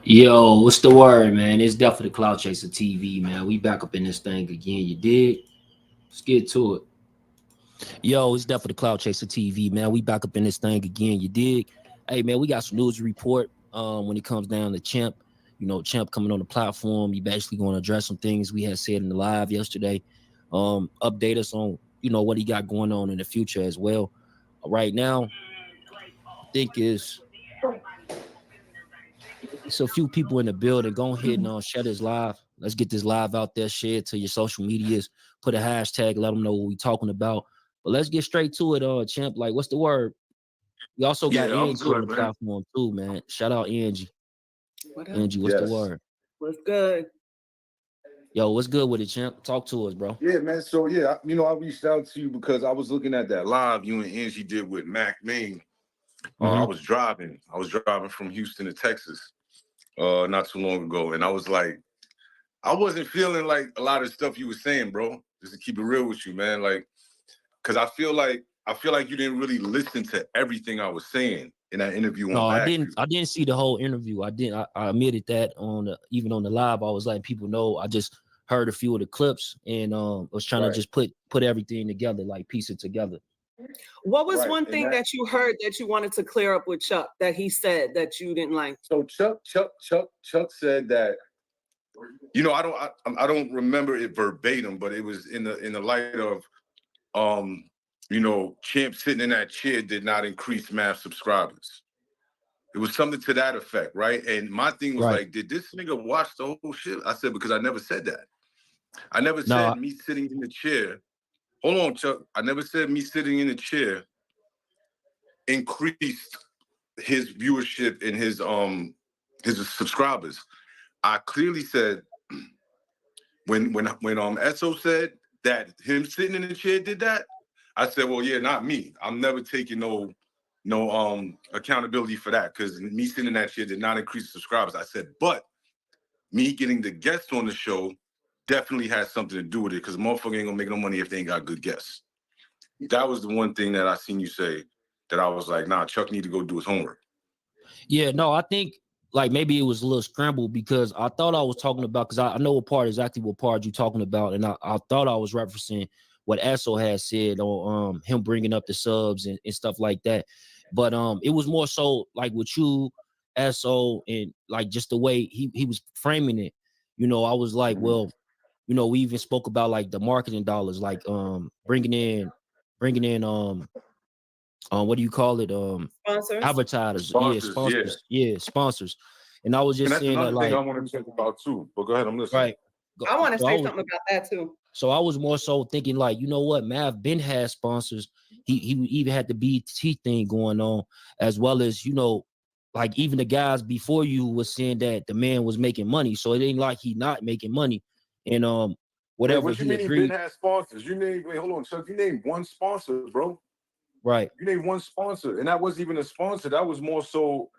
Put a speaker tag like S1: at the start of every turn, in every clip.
S1: Yo, what's the word, man? It's definitely Cloud Chaser TV, man. We back up in this thing again. You dig? Let's get to it. Yo, it's definitely Cloud Chaser TV, man. We back up in this thing again. You dig? Hey, man, we got some news to report. When it comes down to Champ, Champ coming on the platform. You basically going to address some things we had said in the live yesterday. Update us on what he got going on in the future as well. Right now, I think it's a few people in the building. Go ahead and share this live. Let's get this live out there. Share it to your social medias. Put a hashtag. Let them know what we're talking about. But let's get straight to it, Champ. Like, what's the word? We also got
S2: Yeah, I'm
S1: Angie on
S2: good,
S1: the
S2: man.
S1: platform too, man. Shout out Angie.
S3: What up?
S1: Angie, what's the
S2: Yes.
S1: word?
S3: What's good?
S1: Yo, what's good with it, Champ? Talk to us, bro.
S2: Yeah, man. So yeah, I reached out to you because I was looking at that live you and Angie did with Mac Main. I
S1: Mm-hmm.
S2: was driving. I was driving from Houston to Texas not too long ago, and I was like, I wasn't feeling like a lot of stuff you were saying, bro. Just to keep it real with you, man. Like, cause I feel like you didn't really listen to everything I was saying in that interview
S1: No,
S2: on
S1: I
S2: Back.
S1: didn't. I didn't see the whole interview. I didn't. I admitted that even on the live. I was letting people know. I just heard a few of the clips and was trying to
S2: Right.
S1: just put everything together, like piece it together.
S3: What was
S2: Right.
S3: one
S2: And
S3: thing that you heard that you wanted to clear up with Chuck that he said that you didn't like?
S2: so Chuck said that. I don't remember it verbatim, but it was in the light of Champ sitting in that chair did not increase math subscribers. It was something to that effect, right? And my thing was
S1: Right.
S2: like, did this nigga watch the whole shit? I said, because I never said that. I never
S1: No,
S2: said me sitting in the chair. Hold on, Chuck. I never said me sitting in the chair increased his viewership and his subscribers. I clearly said when Esso said that him sitting in the chair did that, I said, well, yeah, not me. I'm never taking no accountability for that because me sitting in that chair did not increase subscribers. I said, but me getting the guests on the show definitely has something to do with it because motherfucker ain't gonna make no money if they ain't got good guests. That was the one thing that I seen you say that I was like, nah, Chuck need to go do his homework.
S1: yeah, no, I think like maybe it was a little scrambled because I thought I was talking about because I know exactly what part you're talking about, and I thought I was referencing what Esso had said on him bringing up the subs and stuff like that. But it was more so like with you, Esso, and like just the way he was framing it. I was like, well, we even spoke about like the marketing dollars, like bringing in what do you call it?
S3: Sponsors?
S1: Advertisers, yeah,
S2: Sponsors, yeah.
S1: sponsors, yeah, sponsors. And I was
S2: And
S1: just
S2: that's
S1: saying that,
S2: another thing I
S1: like,
S2: want to talk about too. But go ahead, I'm listening.
S1: right.
S3: I want to
S1: So I
S3: say
S1: was,
S3: something about that too.
S1: so I was more so thinking, like, you know what, Mav Ben has sponsors. He even had the BT thing going on, as well as like even the guys before you was saying that the man was making money. So it ain't like he not making money, and
S2: Wait,
S1: whatever
S2: what you
S1: he
S2: mean Ben
S1: agreed,
S2: has sponsors? Wait, hold on, Chuck. You named one sponsor, bro.
S1: right?
S2: You named one sponsor, and that wasn't even a sponsor. That was more so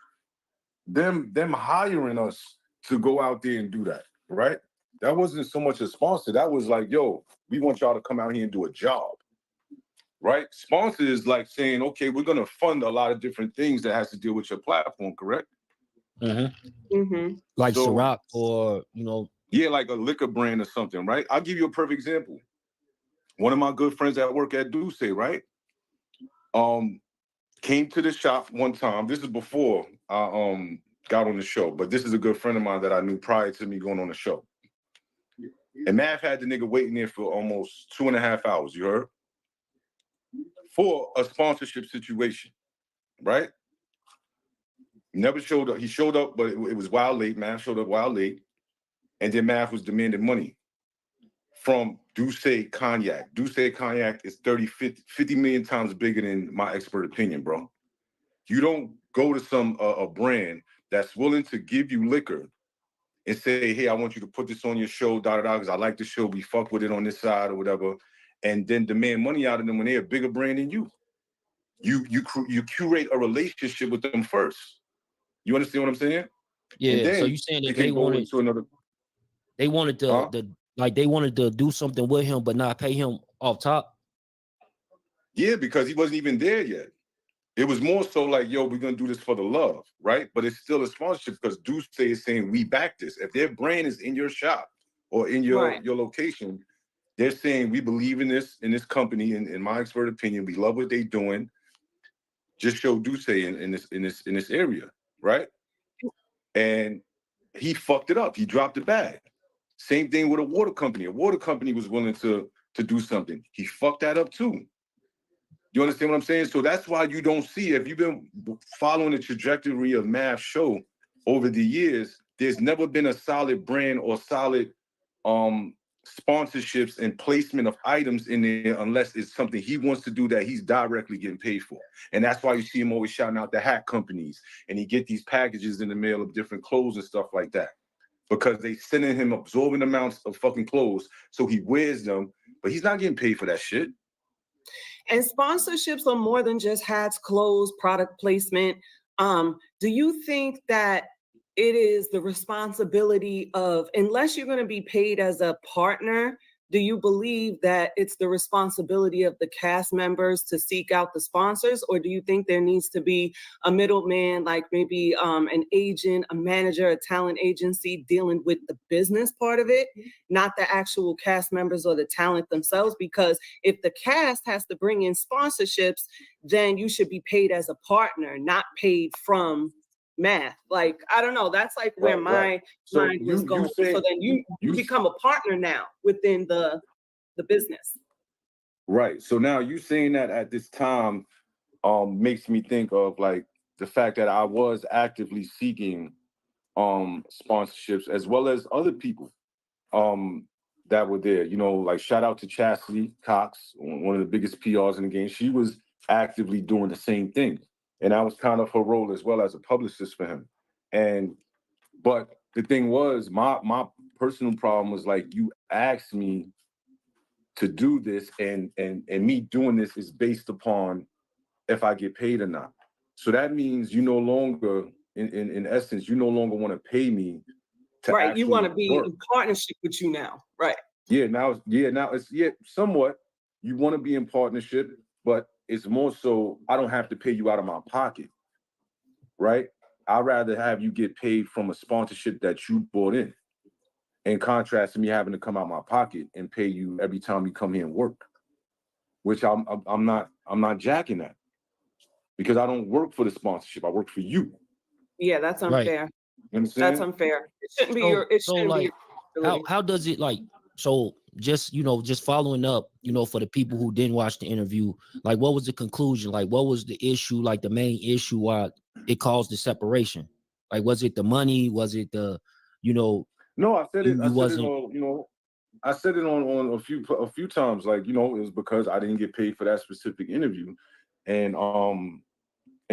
S2: them hiring us to go out there and do that, right? That wasn't so much a sponsor. That was like, yo, we want y'all to come out here and do a job, right? Sponsor is like saying, okay, we're gonna fund a lot of different things that has to deal with your platform, correct?
S1: Like
S2: So
S1: Ciroc or
S2: yeah, like a liquor brand or something, right? I'll give you a perfect example. One of my good friends at work at Duce, right? Um, came to the shop one time. This is before I got on the show, but this is a good friend of mine that I knew prior to me going on the show. And Mav had the nigga waiting there for almost 2.5 hours, you heard? For a sponsorship situation, right? Never showed up. He showed up, but it was wild late. Mav showed up wild late. And then Mav was demanding money from Duce Cognac. Duce Cognac is 50 million times bigger than my expert opinion, bro. You don't go to some a brand that's willing to give you liquor and say, hey, I want you to put this on your show, because I like the show, we fuck with it on this side or whatever, and then demand money out of them when they're a bigger brand than you. You curate a relationship with them first. You understand what I'm saying? And
S1: yeah. So
S2: then
S1: you saying
S2: it
S1: that
S2: can go into another.
S1: they wanted
S2: Huh?
S1: they wanted to do something with him, but not pay him off top.
S2: Yeah, because he wasn't even there yet. It was more so like, yo, we're gonna do this for the love, right? But it's still a sponsorship because Deuce is saying we back this. If their brand is in your shop or in your location, they're saying we believe in this company. In my expert opinion, we love what they're doing. Just show Deuce in this area, right? And he fucked it up. He dropped the bag. Same thing with a water company. A water company was willing to do something. He fucked that up too. You understand what I'm saying? So that's why you don't see, if you've been following the trajectory of Math Show over the years, there's never been a solid brand or solid sponsorships and placement of items in there unless it's something he wants to do that he's directly getting paid for. And that's why you see him always shouting out the hat companies, and he get these packages in the mail of different clothes and stuff like that, because they sending him absorbent amounts of fucking clothes so he wears them, but he's not getting paid for that shit.
S3: And sponsorships are more than just hats, clothes, product placement. Do you think that it is the responsibility of, unless you're going to be paid as a partner, do you believe that it's the responsibility of the cast members to seek out the sponsors? Or do you think there needs to be a middleman, like maybe an agent, a manager, a talent agency dealing with the business part of it, not the actual cast members or the talent themselves? Because if the cast has to bring in sponsorships, then you should be paid as a partner, not paid from Math. Like, I don't know. That's like where my mind was going. So then you become a partner now within the business.
S2: Right. So now you saying that at this time makes me think of like the fact that I was actively seeking sponsorships as well as other people that were there. You know, like shout out to Chastity Cox, one of the biggest PRs in the game. She was actively doing the same thing. And that was kind of her role as well as a publicist for him. But the thing was, my personal problem was like, you asked me to do this, and me doing this is based upon if I get paid or not. So that means you no longer, in essence, you no longer want to pay me to
S3: right. You want to be
S2: work.
S3: in partnership with you now, right?
S2: Now it's somewhat. You want to be in partnership, but it's more so I don't have to pay you out of my pocket, right? I'd rather have you get paid from a sponsorship that you brought in contrast to me having to come out my pocket and pay you every time you come here and work, which I'm not jacking that, because I don't work for the sponsorship. I work for you.
S3: Yeah, that's unfair.
S2: Right. You understand?
S3: That's unfair. It shouldn't be your. It shouldn't
S1: like,
S3: be your
S1: how does it like? So just just following up, for the people who didn't watch the interview, like what was the conclusion? Like what was the issue? Like the main issue why it caused the separation? Like was it the money? Was it the,
S2: No, I said it. I said it on a few times. Like it was because I didn't get paid for that specific interview, and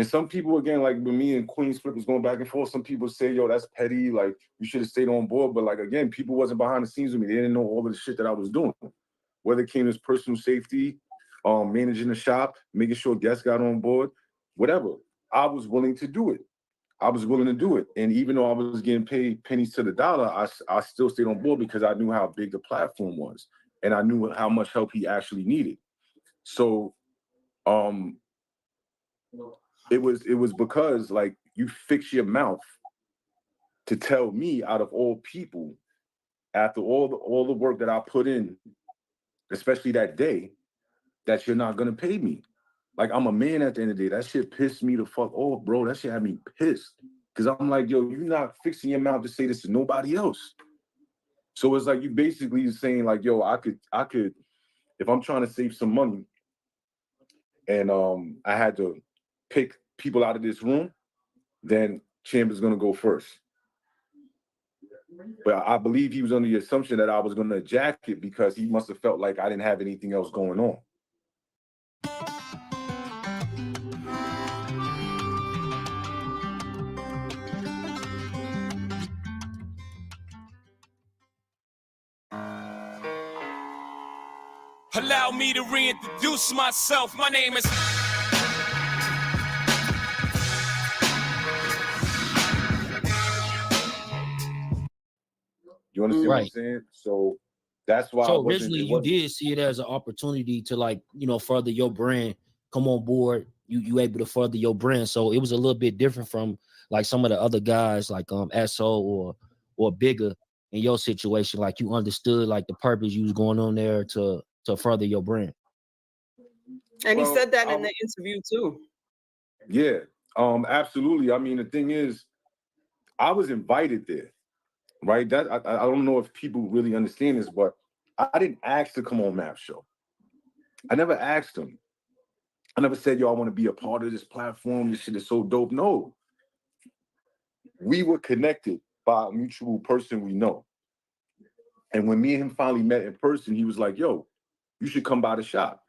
S2: some people, again, like with me and Queenzflip was going back and forth. Some people say, yo, that's petty. Like, you should have stayed on board. But, like, again, people wasn't behind the scenes with me. They didn't know all of the shit that I was doing. Whether it came to personal safety, managing the shop, making sure guests got on board, whatever. I was willing to do it. And even though I was getting paid pennies to the dollar, I still stayed on board because I knew how big the platform was. And I knew how much help he actually needed. So, it was because, like, you fix your mouth to tell me, out of all people, after all the work that I put in, especially that day, that you're not gonna pay me. Like, I'm a man at the end of the day. That shit pissed me the fuck off, bro. That shit had me pissed. Cause I'm like, yo, you're not fixing your mouth to say this to nobody else. So it's like you basically saying like, yo, I could, if I'm trying to save some money and I had to pick people out of this room, then Champ is gonna go first. But I believe he was under the assumption that I was gonna jack it because he must have felt like I didn't have anything else going on.
S4: Allow me to reintroduce myself. My name is...
S2: You understand what I'm saying? So that's why.
S1: So originally you did see it as an opportunity to, like, further your brand, come on board, you able to further your brand. So it was a little bit different from like some of the other guys like SO or Bigger in your situation. Like you understood like the purpose you was going on there to further your brand.
S3: And he said that in the interview too.
S2: Yeah, absolutely. I mean, the thing is, I was invited there, right? That I don't know if people really understand this, but I didn't ask to come on Math Show. I never asked him. I never said, yo, I want to be a part of this platform. This shit is so dope. No. We were connected by a mutual person we know. And when me and him finally met in person, he was like, yo, you should come by the shop.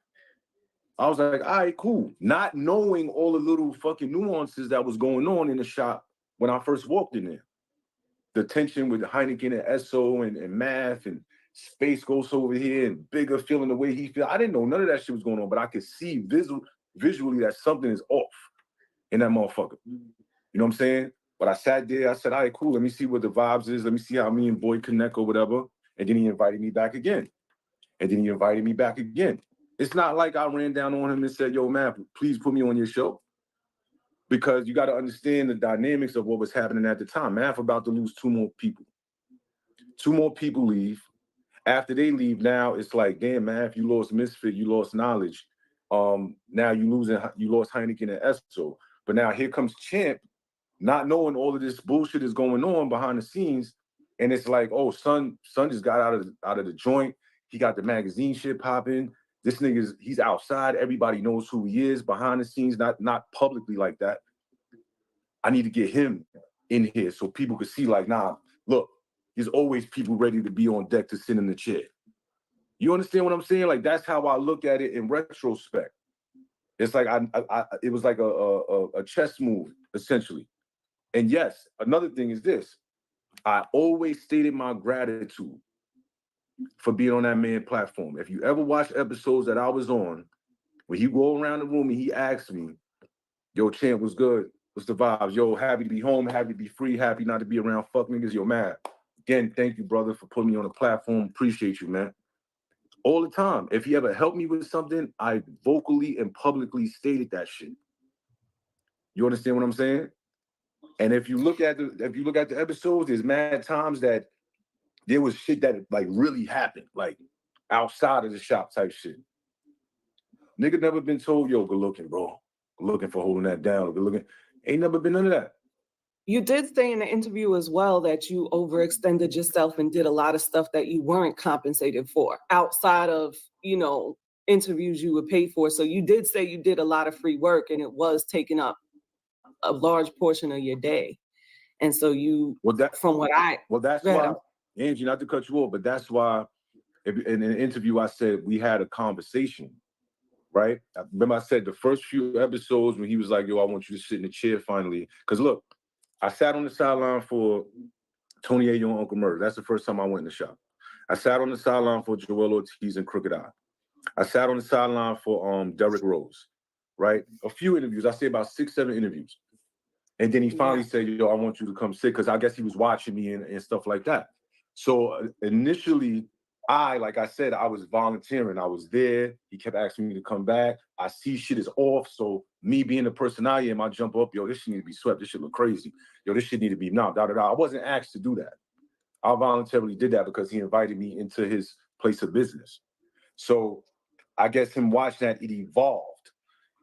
S2: I was like, all right, cool. Not knowing all the little fucking nuances that was going on in the shop when I first walked in there. The tension with Heineken and SO and Math and Space Ghost over here and Bigger feeling the way he feel. I didn't know none of that shit was going on, but I could see visually that something is off in that motherfucker. You know what I'm saying? But I sat there, I said, all right, cool. Let me see what the vibes is. Let me see how me and Boy connect or whatever. And then he invited me back again. And then he invited me back again. It's not like I ran down on him and said, yo, man, please put me on your show. Because you got to understand the dynamics of what was happening at the time. Math about to lose 2 more people. 2 more people leave. After they leave, now it's like, damn, Math, you lost Misfit, you lost Knowledge. Now you lost Heineken and Esso. But now here comes Champ, not knowing all of this bullshit is going on behind the scenes. And it's like, oh, son just got out of the joint. He got the magazine shit popping. This nigga's, he's outside. Everybody knows who he is behind the scenes, not publicly like that. I need to get him in here so people could see like, nah, look, there's always people ready to be on deck to sit in the chair. You understand what I'm saying? Like, that's how I look at it in retrospect. It's like, it was like a chess move, essentially. And yes, another thing is this. I always stated my gratitude for being on that man platform. If you ever watch episodes that I was on, when he go around the room and he asked me, yo, Champ, what's good? What's the vibes? Yo, happy to be home, happy to be free, happy not to be around fuck niggas. Yo, man, again, thank you, brother, for putting me on the platform. Appreciate you, man. All the time. If he ever helped me with something, I vocally and publicly stated that shit. You understand what I'm saying? And if you look at the episodes, there's mad times that there was shit that like really happened, like outside of the shop type shit. Nigga never been told, yo, good looking, bro. Good looking for holding that down. Good looking. Ain't never been none of that.
S3: You did say in the interview as well that you overextended yourself and did a lot of stuff that you weren't compensated for outside of, interviews you were paid for. So you did say you did a lot of free work and it was taking up a large portion of your day. And so that's why,
S2: Angie, not to cut you off, but that's why in an interview I said we had a conversation, right? I remember I said the first few episodes when he was like, yo, I want you to sit in the chair finally. Because look, I sat on the sideline for Tony Ayo and Uncle Murder. That's the first time I went in the shop. I sat on the sideline for Joel Ortiz and Crooked Eye. I sat on the sideline for Derrick Rose, right? A few interviews. I say about 6, 7 interviews. And then he finally said, yo, I want you to come sit, because I guess he was watching me and stuff like that. So initially, like I said, I was volunteering. I was there. He kept asking me to come back. I see shit is off. So me being the person I am, I jump up, yo, this shit need to be swept. This shit look crazy. Yo, this shit need to be knocked, I wasn't asked to do that. I voluntarily did that because he invited me into his place of business. So I guess him watching that, it evolved.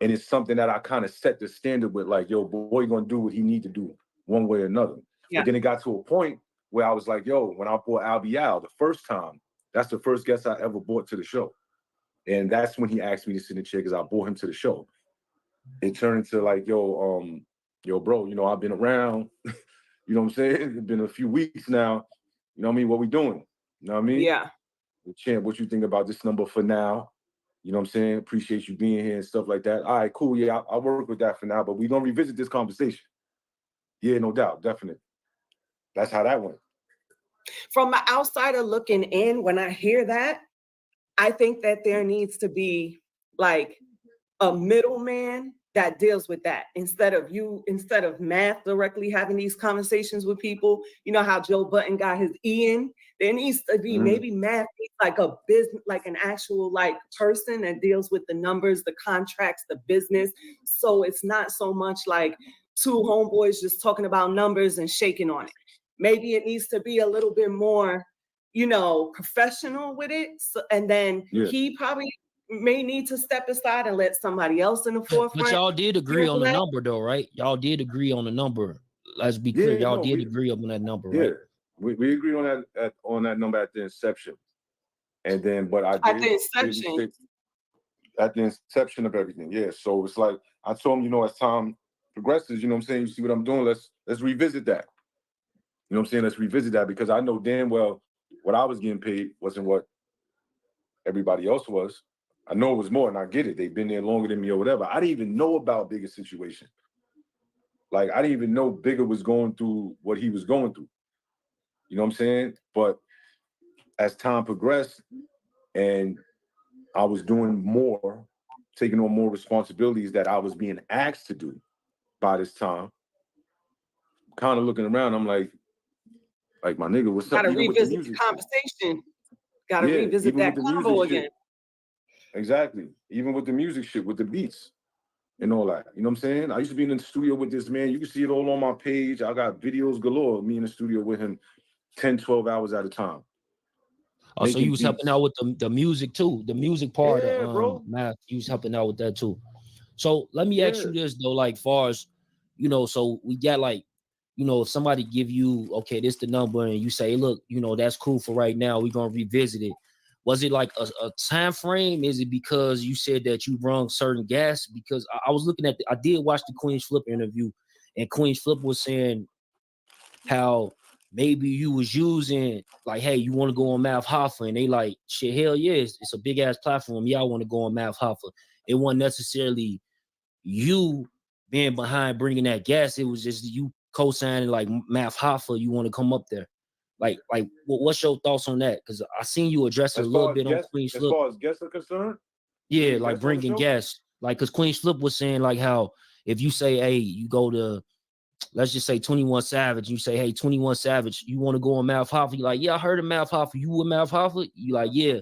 S2: And it's something that I kind of set the standard with, like, yo, boy, gonna do what he need to do one way or another. Yeah. But then it got to a point where I was like, yo, when I brought Albie Al the first time, that's the first guest I ever brought to the show. And that's when he asked me to sit in the chair because I brought him to the show. It turned into like, yo, bro, I've been around, you know what I'm saying? It's been a few weeks now. You know what I mean? What we doing? You know what I mean?
S3: Yeah.
S2: Champ, what you think about this number for now? You know what I'm saying? Appreciate you being here and stuff like that. All right, cool. Yeah, I'll work with that for now, but we're going to revisit this conversation. Yeah, no doubt. Definitely. That's how that went.
S3: From an outsider looking in, when I hear that, I think that there needs to be like a middleman that deals with that instead of math directly having these conversations with people. You know how Joe Button got his Ian? There needs to be maybe math like a business, like an actual like person that deals with the numbers, the contracts, the business. So it's not so much like two homeboys just talking about numbers and shaking on it. Maybe it needs to be a little bit more, professional with it. So, and then he probably may need to step aside and let somebody else in the forefront.
S1: But y'all did agree on the number though, right? Y'all did agree on the number. Let's be clear. Y'all did agree on that number, right?
S2: Yeah, we agreed on that number at the inception. And then, but
S3: at the
S2: inception of everything. Yeah. So it's like, I told him, as time progresses, you know what I'm saying? You see what I'm doing? Let's revisit that. You know what I'm saying? Let's revisit that, because I know damn well what I was getting paid wasn't what everybody else was. I know it was more, and I get it. They've been there longer than me or whatever. I didn't even know about Bigger's situation. Like, I didn't even know Bigger was going through what he was going through. You know what I'm saying? But as time progressed and I was doing more, taking on more responsibilities that I was being asked to do by this time, kind of looking around, I'm like my nigga, what's up?
S3: Gotta revisit the conversation. Gotta revisit that combo again.
S2: Exactly. Even with the music shit, with the beats and all that. You know what I'm saying? I used to be in the studio with this man. You can see it all on my page. I got videos galore of me in the studio with him 10, 12 hours at a time.
S1: Oh, so you was helping out with the music too, the music part of
S2: bro.
S1: math. You was helping out with that too. So let me ask you this though, like far as, so we got like, if somebody give you, okay, this the number, and you say, look, that's cool for right now, we're going to revisit it. Was it like a time frame? Is it because you said that you rung certain gas? Because I was looking I did watch the Queenzflip interview, and Queenzflip was saying how maybe you was using, like, hey, you want to go on Math Hoffa? And they like, shit, hell yeah, it's a big ass platform. Yeah, I want to go on Math Hoffa. It wasn't necessarily you being behind bringing that gas. It was just you co-signing like Math Hoffa, you want to come up there. Like, what's your thoughts on that? Because I seen you address it a little bit on Queenzflip.
S2: As far as guests are concerned?
S1: Yeah, like bringing guests. Like, because Queenzflip was saying like how if you say, hey, you go to, let's just say 21 Savage, you say, hey, 21 Savage, you want to go on Math Hoffa? You like, yeah, I heard of Math Hoffa. You with Math Hoffa? You like, yeah,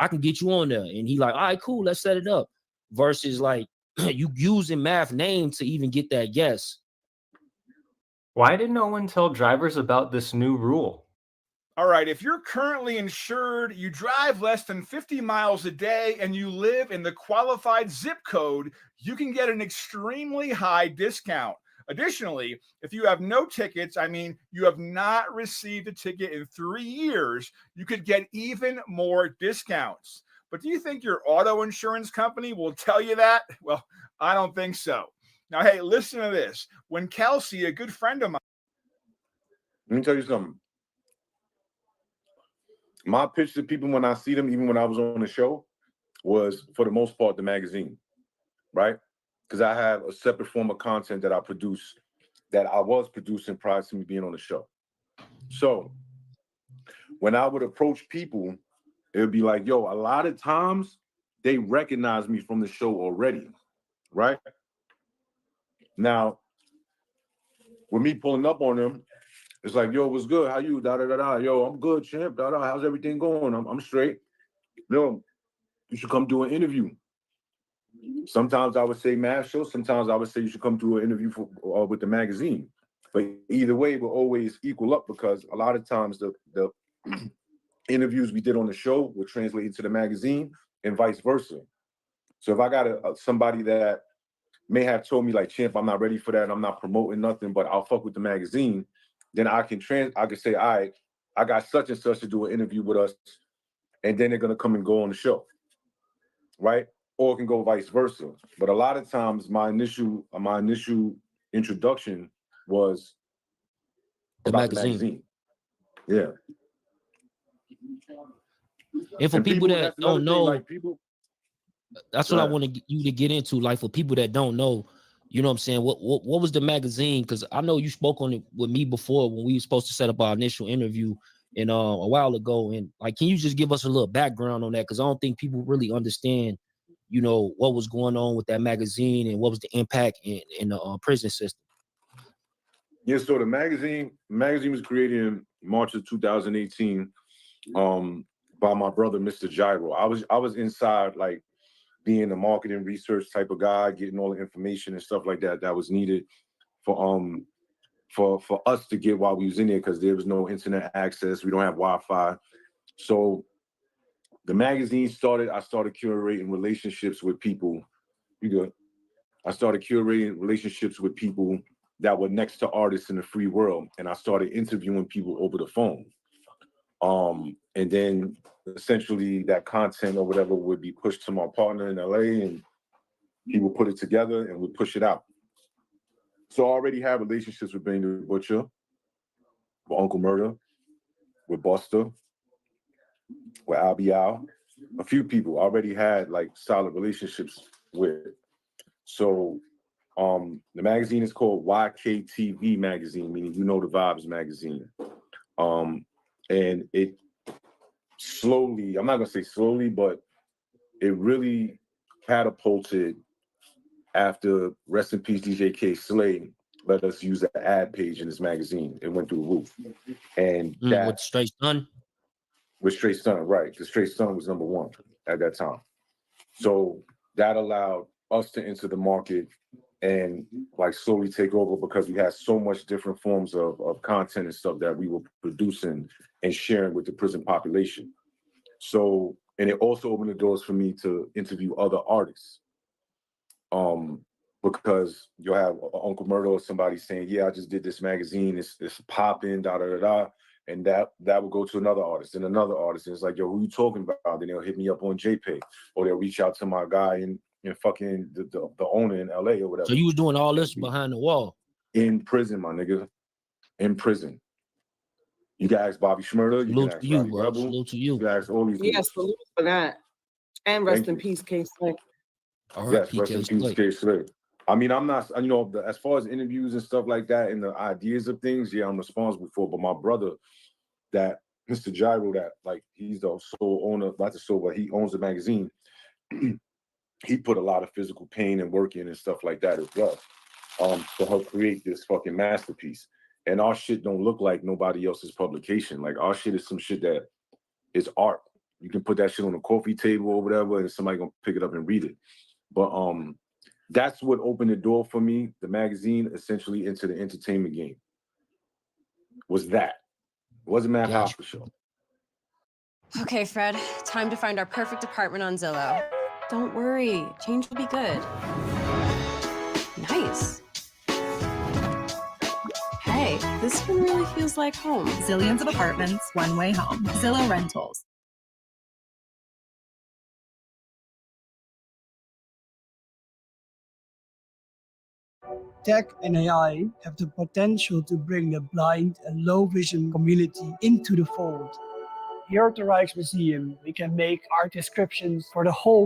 S1: I can get you on there. And he like, all right, cool, let's set it up. Versus like you using Math name to even get that guest.
S5: Why did no one tell drivers about this new rule?
S6: All right, if you're currently insured, you drive less than 50 miles a day, and you live in the qualified zip code, you can get an extremely high discount. Additionally, if you have no tickets, you have not received a ticket in 3 years, you could get even more discounts. But do you think your auto insurance company will tell you that? Well, I don't think so. Now, hey, listen to this. When Kelsey, a good friend of mine.
S2: Let me tell you something. My pitch to people when I see them, even when I was on the show, was for the most part the magazine, right? Because I have a separate form of content that I produce, that I was producing prior to me being on the show. So when I would approach people, it would be like, yo, a lot of times they recognize me from the show already, right? Now, with me pulling up on them, it's like, yo, what's good? How you? Da da da da. Yo, I'm good, champ. Da da. How's everything going? I'm straight. Yo, you should come do an interview. Sometimes I would say Math Show. Sometimes I would say you should come do an interview with the magazine. But either way, it will always equal up, because a lot of times the interviews we did on the show will translate into the magazine and vice versa. So if I got somebody that may have told me like, champ, I'm not ready for that, I'm not promoting nothing, but I'll fuck with the magazine, then I can say, all right, I got such and such to do an interview with us, and then they're gonna come and go on the show, right? Or it can go vice versa. But a lot of times my initial introduction was
S1: the magazine.
S2: Yeah.
S1: And for people that don't know,
S2: like
S1: that's what I want you to get into. Like, for people that don't know, you know what I'm saying? What was the magazine? Because I know you spoke on it with me before when we were supposed to set up our initial interview and a while ago. And like, can you just give us a little background on that? Because I don't think people really understand you know, what was going on with that magazine and what was the impact in the prison system?
S2: Yeah, so the magazine was created in March of 2018 by my brother, Mr. Gyro. I was inside, like, being a marketing research type of guy, getting all the information and stuff like that was needed for us to get while we was in there, because there was no internet access. We don't have Wi-Fi. So the magazine I started curating relationships with people. I started curating relationships with people that were next to artists in the free world, and I started interviewing people over the phone. And then essentially that content or whatever would be pushed to my partner in LA, and he would put it together and would push it out. So I already have relationships with Benny the Butcher, with Uncle Murder, with Buster, with Albial. A few people I already had like solid relationships with. So the magazine is called YKTV Magazine, meaning You Know the Vibes Magazine. And it slowly, I'm not gonna say slowly, but it really catapulted after Rest in Peace DJ K Slay let us use the ad page in this magazine. It went through the roof. And that
S1: with Straight Sun?
S2: With Straight Sun, right. The Straight Sun was number one at that time. So that allowed us to enter the market and like slowly take over, because we had so much different forms of content and stuff that we were producing and sharing with the prison population. So, and it also opened the doors for me to interview other artists. Because you'll have Uncle Murdo or somebody saying, yeah, I just did this magazine, it's popping, da da da da. And that will go to another artist and another artist. And it's like, yo, who you talking about? Then they'll hit me up on JPay, or they'll reach out to my guy in fucking the owner in LA or whatever.
S1: So you was doing all this behind the wall?
S2: In prison, my nigga. In prison. You can ask Bobby Shmurda. You can ask Robbie Rebel.
S1: Salute to you.
S2: You can ask all these people.
S3: Yes, salute for that. And rest in peace, K Slay.
S2: Yes, rest in peace, K Slay. I mean, I'm not, you know, as far as interviews and stuff like that and the ideas of things, yeah, I'm responsible for. But my brother, that Mr. Gyro, that like he's the sole owner, not the sole, but he owns the magazine. He put a lot of physical pain and work in and stuff like that as well, to help create this fucking masterpiece. And our shit don't look like nobody else's publication. Like our shit is some shit that is art. You can put that shit on a coffee table or whatever, and somebody gonna pick it up and read it. But that's what opened the door for me, the magazine, essentially into the entertainment game. Was that. It wasn't Matt Hoffa show.
S7: Okay, Fred, time to find our perfect apartment on Zillow. Don't worry, change will be good. Nice. Hey, this one really feels like home.
S8: Zillions of apartments, one way home. Zillow Rentals.
S9: Tech and AI have the potential to bring the blind and low vision community into the fold. Here at the Rijksmuseum, we can make art descriptions for the whole